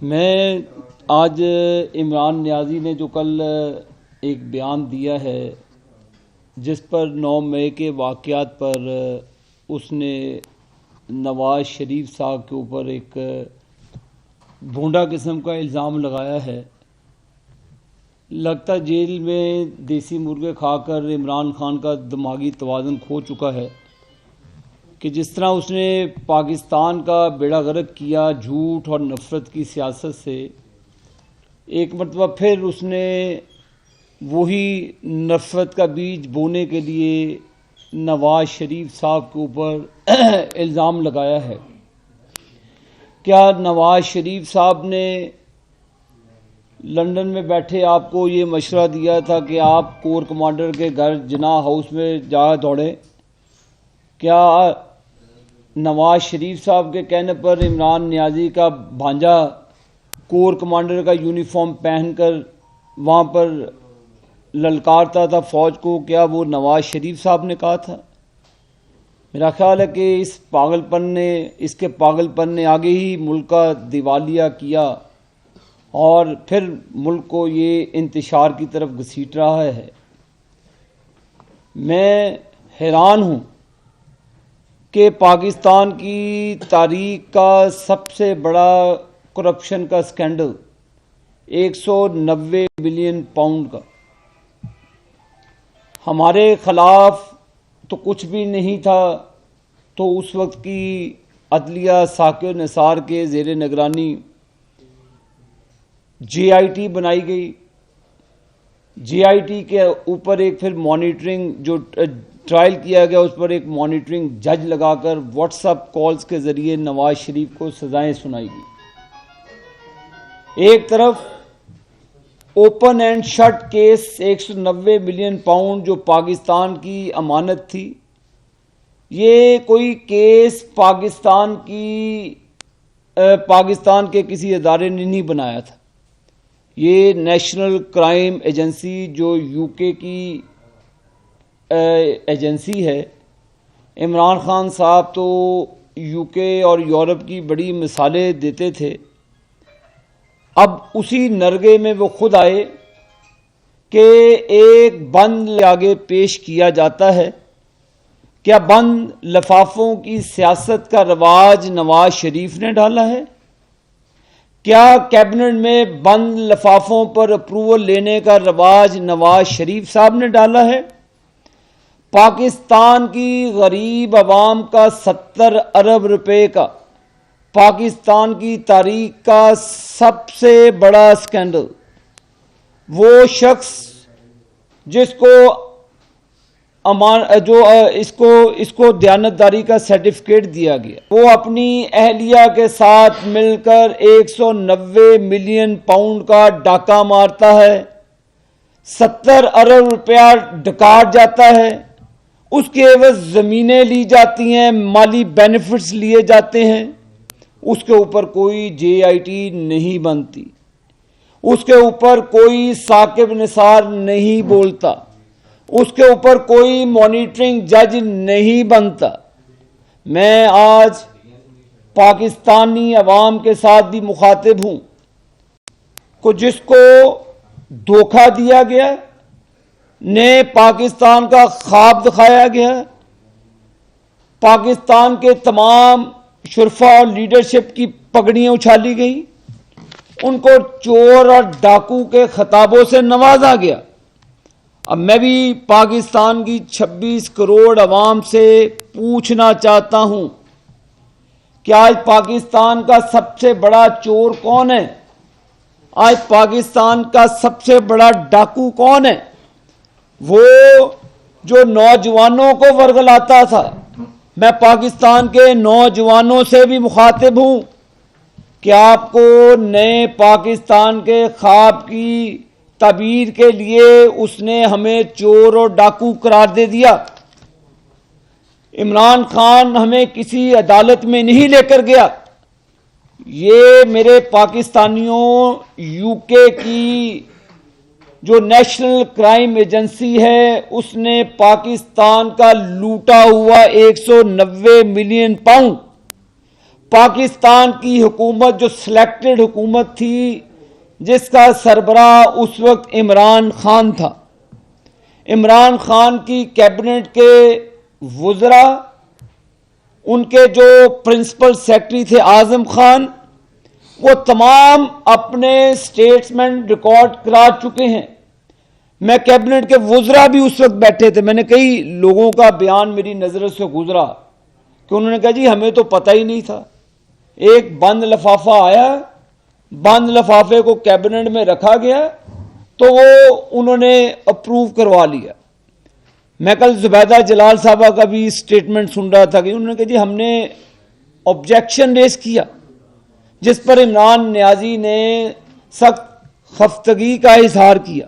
میں آج عمران نیازی نے جو کل ایک بیان دیا ہے جس پر 9 مئی کے واقعات پر اس نے نواز شریف صاحب کے اوپر ایک بھونڈا قسم کا الزام لگایا ہے، لگتا جیل میں دیسی مرغے کھا کر عمران خان کا دماغی توازن کھو چکا ہے کہ جس طرح اس نے پاکستان کا بیڑا غرق کیا جھوٹ اور نفرت کی سیاست سے، ایک مرتبہ پھر اس نے وہی نفرت کا بیج بونے کے لیے نواز شریف صاحب کے اوپر الزام لگایا ہے۔ کیا نواز شریف صاحب نے لندن میں بیٹھے آپ کو یہ مشورہ دیا تھا کہ آپ کور کمانڈر کے گھر جناح ہاؤس میں جا دوڑیں؟ کیا نواز شریف صاحب کے کہنے پر عمران نیازی کا بھانجا کور کمانڈر کا یونیفارم پہن کر وہاں پر للکارتا تھا فوج کو؟ کیا وہ نواز شریف صاحب نے کہا تھا؟ میرا خیال ہے کہ اس کے پاگل پن نے آگے ہی ملک کا دیوالیہ کیا اور پھر ملک کو یہ انتشار کی طرف گھسیٹ رہا ہے۔ میں حیران ہوں کہ پاکستان کی تاریخ کا سب سے بڑا کرپشن کا سکینڈل 190 بلین پاؤنڈ کا، ہمارے خلاف تو کچھ بھی نہیں تھا، تو اس وقت کی عدلیہ ثاقب نثار کے زیر نگرانی جے آئی ٹی بنائی گئی۔ جے آئی ٹی کے اوپر ایک پھر مانیٹرنگ جو ٹرائل کیا گیا، اس پر ایک مانیٹرنگ جج لگا کر واٹس ایپ کالز کے ذریعے نواز شریف کو سزائیں سنائی گئی۔ ایک طرف open and shut case 190 billion pound جو پاکستان کی امانت تھی، یہ کوئی کیس پاکستان کے کسی ادارے نے نہیں بنایا تھا، یہ نیشنل کرائم ایجنسی جو یو کے کی ایجنسی ہے۔ عمران خان صاحب تو یو کے اور یورپ کی بڑی مثالیں دیتے تھے، اب اسی نرگے میں وہ خود آئے کہ ایک بند آگے پیش کیا جاتا ہے۔ کیا بند لفافوں کی سیاست کا رواج نواز شریف نے ڈالا ہے؟ کیا کیبنٹ میں بند لفافوں پر اپروول لینے کا رواج نواز شریف صاحب نے ڈالا ہے؟ پاکستان کی غریب عوام کا 70 ارب روپے کا، پاکستان کی تاریخ کا سب سے بڑا سکینڈل، وہ شخص جس کو اس کو دیانتداری کا سرٹیفکیٹ دیا گیا، وہ اپنی اہلیہ کے ساتھ مل کر 190 ملین پاؤنڈ کا ڈاکہ مارتا ہے، 70 ارب روپیہ ڈکاٹ جاتا ہے، اس کے عوض زمینیں لی جاتی ہیں، مالی بینیفٹس لیے جاتے ہیں، اس کے اوپر کوئی جے آئی ٹی نہیں بنتی، اس کے اوپر کوئی ثاقب نثار نہیں بولتا، اس کے اوپر کوئی مانیٹرنگ جج نہیں بنتا۔ میں آج پاکستانی عوام کے ساتھ بھی مخاطب ہوں کہ جس کو دھوکہ دیا گیا، نے پاکستان کا خواب دکھایا گیا، پاکستان کے تمام شرفا اور لیڈرشپ کی پگڑیاں اچھالی گئی، ان کو چور اور ڈاکو کے خطابوں سے نوازا گیا۔ اب میں بھی پاکستان کی 26 کروڑ عوام سے پوچھنا چاہتا ہوں کہ آج پاکستان کا سب سے بڑا چور کون ہے؟ آج پاکستان کا سب سے بڑا ڈاکو کون ہے؟ وہ جو نوجوانوں کو ورگلاتا تھا۔ میں پاکستان کے نوجوانوں سے بھی مخاطب ہوں کہ آپ کو نئے پاکستان کے خواب کی تعبیر کے لیے اس نے ہمیں چور اور ڈاکو قرار دے دیا۔ عمران خان ہمیں کسی عدالت میں نہیں لے کر گیا، یہ میرے پاکستانیوں یو کے کی جو نیشنل کرائم ایجنسی ہے اس نے پاکستان کا لوٹا ہوا 190 ملین پاؤنڈ پاکستان کی حکومت جو سلیکٹڈ حکومت تھی جس کا سربراہ اس وقت عمران خان تھا، عمران خان کی کیبنٹ کے وزراء، ان کے جو پرنسپل سیکرٹری تھے اعظم خان، وہ تمام اپنے سٹیٹمنٹ ریکارڈ کرا چکے ہیں. میں کیبنٹ کے وزراء بھی اس وقت بیٹھے تھے. میں نے کئی لوگوں کا بیان میری نظر سے گزرا کہ انہوں نے کہا جی ہمیں تو پتہ ہی نہیں تھا. ایک بند لفافہ آیا، بند لفافے کو کیبنٹ میں رکھا گیا تو وہ انہوں نے اپروو کروا لیا. میں کل زبیدہ جلال صاحبہ کا بھی سٹیٹمنٹ سن رہا تھا کہ انہوں نے کہا جی ہم نے آبجیکشن ریز کیا، جس پر عمران نیازی نے سخت خفتگی کا اظہار کیا.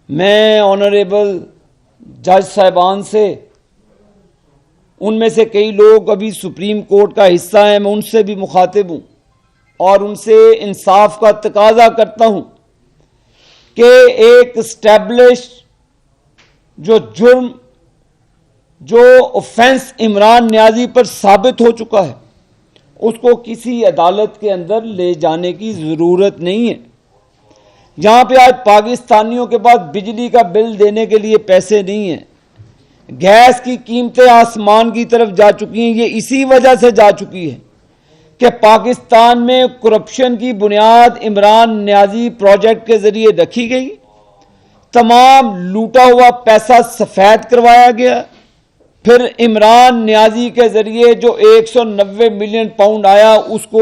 میں آنریبل جج صاحبان سے، ان میں سے کئی لوگ ابھی سپریم کورٹ کا حصہ ہیں، میں ان سے بھی مخاطب ہوں اور ان سے انصاف کا تقاضا کرتا ہوں کہ ایک اسٹیبلش جو جرم، جو اوفینس عمران نیازی پر ثابت ہو چکا ہے، اس کو کسی عدالت کے اندر لے جانے کی ضرورت نہیں ہے. جہاں پہ آج پاکستانیوں کے پاس بجلی کا بل دینے کے لیے پیسے نہیں ہیں، گیس کی قیمتیں آسمان کی طرف جا چکی ہیں، یہ اسی وجہ سے جا چکی ہے کہ پاکستان میں کرپشن کی بنیاد عمران نیازی پروجیکٹ کے ذریعے رکھی گئی. تمام لوٹا ہوا پیسہ سفید کروایا گیا، پھر عمران نیازی کے ذریعے جو 190 ملین پاؤنڈ آیا اس کو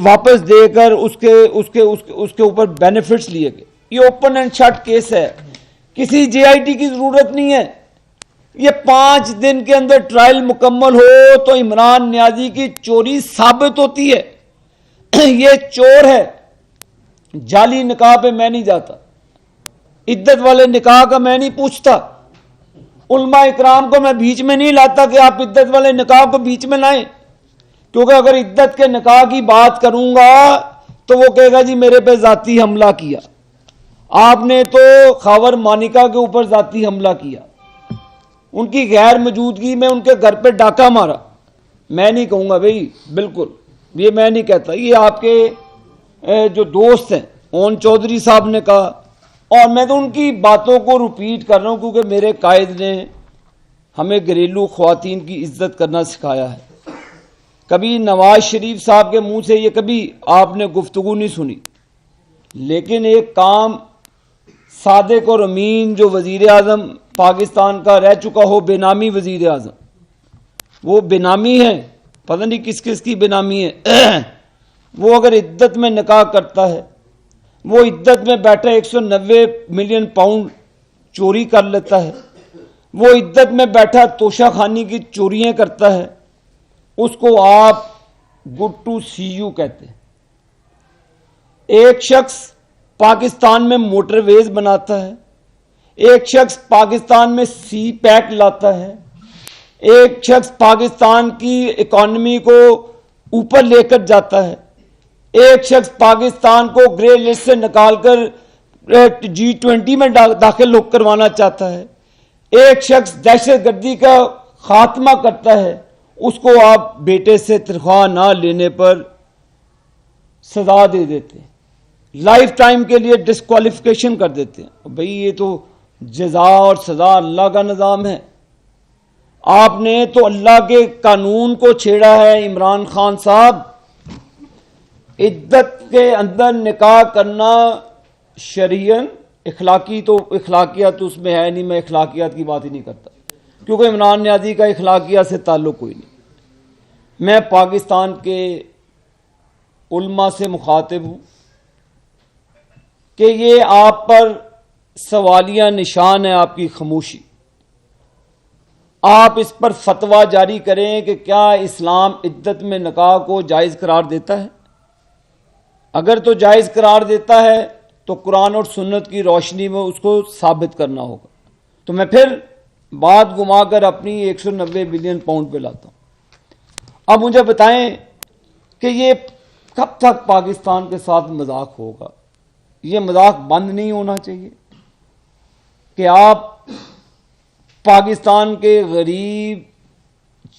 واپس دے کر اس کے اوپر بینیفٹس لیے گئے. یہ اوپن اینڈ شٹ کیس ہے، کسی جے آئی ٹی کی ضرورت نہیں ہے. یہ 5 دن کے اندر ٹرائل مکمل ہو تو عمران نیازی کی چوری ثابت ہوتی ہے. یہ چور ہے. جعلی نکاح پہ میں نہیں جاتا، عدت والے نکاح کا میں نہیں پوچھتا، علماء اکرام کو میں بیچ میں نہیں لاتا کہ آپ عدت والے نکاح کو بیچ میں لائیں، کیونکہ اگر عدت کے نکاح کی بات کروں گا تو وہ کہے گا جی میرے پہ ذاتی حملہ کیا، آپ نے تو خاور مانیکا کے اوپر ذاتی حملہ کیا، ان کی غیر موجودگی میں ان کے گھر پہ ڈاکہ مارا. میں نہیں کہوں گا بھئی، بالکل یہ میں نہیں کہتا، یہ آپ کے جو دوست ہیں اون چودھری صاحب نے کہا، اور میں تو ان کی باتوں کو ریپیٹ کر رہا ہوں کیونکہ میرے قائد نے ہمیں گھریلو خواتین کی عزت کرنا سکھایا ہے. کبھی نواز شریف صاحب کے منہ سے یہ کبھی آپ نے گفتگو نہیں سنی، لیکن ایک کام صادق اور امین جو وزیر اعظم پاکستان کا رہ چکا ہو، بے نامی وزیر اعظم، وہ بے نامی ہے، پتہ نہیں کس کس کی بے نامی ہے. وہ اگر عدت میں نکاح کرتا ہے، وہ عدت میں بیٹھا 190 ملین پاؤنڈ چوری کر لیتا ہے، وہ عدت میں بیٹھا توشہ خانی کی چوریاں کرتا ہے، اس کو آپ گڈ ٹو سی یو کہتے ہیں. ایک شخص پاکستان میں موٹر ویز بناتا ہے، ایک شخص پاکستان میں سی پیک لاتا ہے، ایک شخص پاکستان کی اکانومی کو اوپر لے کر جاتا ہے، ایک شخص پاکستان کو گرے لسٹ سے نکال کر G20 میں داخل کروانا چاہتا ہے، ایک شخص دہشت گردی کا خاتمہ کرتا ہے، اس کو آپ بیٹے سے تنخواہ نہ لینے پر سزا دے دیتے ہیں، لائف ٹائم کے لیے ڈسکوالیفیکیشن کر دیتے ہیں. بھئی یہ تو جزا اور سزا اللہ کا نظام ہے. آپ نے تو اللہ کے قانون کو چھیڑا ہے عمران خان صاحب. عدت کے اندر نکاح کرنا شرعاً اخلاقیات اس میں ہے نہیں، میں اخلاقیات کی بات ہی نہیں کرتا کیونکہ عمران نیازی کا اخلاقیات سے تعلق کوئی نہیں. میں پاکستان کے علماء سے مخاطب ہوں کہ یہ آپ پر سوالیہ نشان ہے آپ کی خاموشی. آپ اس پر فتویٰ جاری کریں کہ کیا اسلام عدت میں نکاح کو جائز قرار دیتا ہے. اگر تو جائز قرار دیتا ہے تو قرآن اور سنت کی روشنی میں اس کو ثابت کرنا ہوگا. تو میں پھر بات گما کر اپنی 190 بلین پاؤنڈ پہ لاتا ہوں. اب مجھے بتائیں کہ یہ کب تک پاکستان کے ساتھ مذاق ہوگا. یہ مذاق بند نہیں ہونا چاہیے کہ آپ پاکستان کے غریب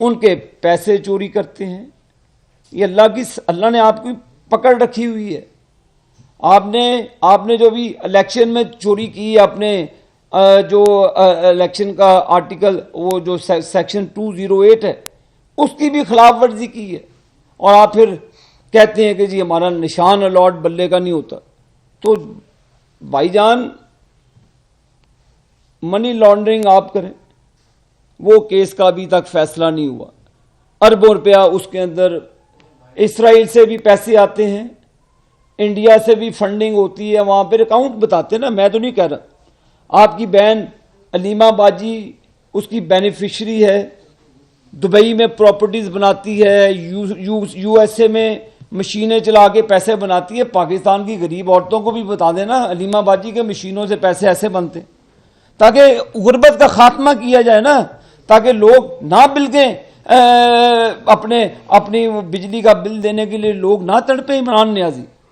ان کے پیسے چوری کرتے ہیں. یہ اللہ نے آپ کی پکڑ رکھی ہوئی ہے. آپ نے جو بھی الیکشن میں چوری کی, آپ نے جو الیکشن کا آرٹیکل وہ جو سیکشن 208 ہے اس کی بھی خلاف ورزی کی ہے, اور آپ پھر کہتے ہیں کہ جی ہمارا نشان الاٹ بلے کا نہیں ہوتا. تو بھائی جان, منی لانڈرنگ آپ کریں, وہ کیس کا ابھی تک فیصلہ نہیں ہوا. اربوں روپیہ اس کے اندر اسرائیل سے بھی پیسے آتے ہیں, انڈیا سے بھی فنڈنگ ہوتی ہے, وہاں پہ اکاؤنٹ بتاتے ہیں نا, میں تو نہیں کہہ رہا. آپ کی بہن علیمہ باجی اس کی بینیفیشری ہے, دبئی میں پراپرٹیز بناتی ہے, یو ایس اے میں مشینیں چلا کے پیسے بناتی ہے. پاکستان کی غریب عورتوں کو بھی بتا دینا علیمہ باجی کے مشینوں سے پیسے ایسے بنتے, تاکہ غربت کا خاتمہ کیا جائے نا, تاکہ لوگ نہ بلکہ اپنی بجلی کا بل دینے کے لیے لوگ نہ تڑپیں. عمران نیازی